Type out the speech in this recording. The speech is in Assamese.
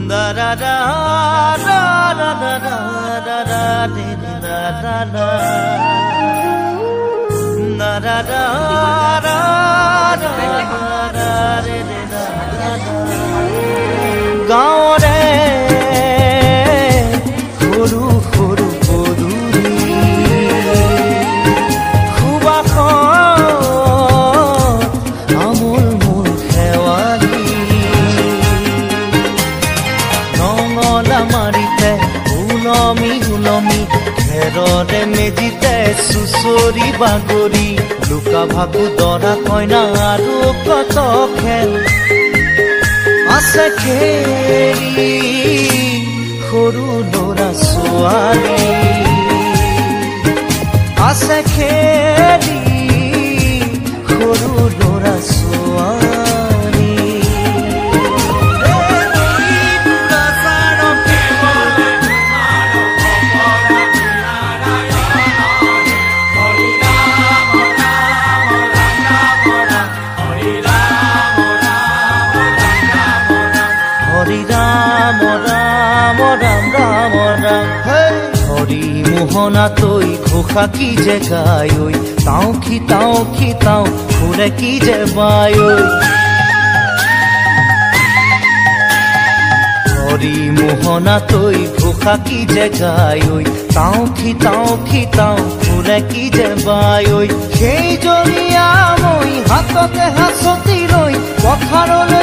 da da da da da da da da da da da da da da da গাঁৱৰে সৰু সৰু পদূলি সুবাসত আমোল মোল শেৱালি নঙলা মাৰিতে উলমি উলমি খেৰৰে মেজিতে চুচৰি বাগৰি লুকা ভাগু দৰা কইনা আৰু কত খেল আছে খেলি সৰু ল'ৰা ছোৱালী আছে খেলি সৰু ল'ৰা ছোৱালী মোহনা তৈ ঘোষা কি যে গায় তাও খিতাও ফুৰে কি যে বায় হৰি মোহনা তৈ ঘোষা কি যে গায় তাও খিতাও ফুৰে কি যে বায় সেই জৰিয়া মই হাততে হাঁচতি লৈ পথাৰলৈ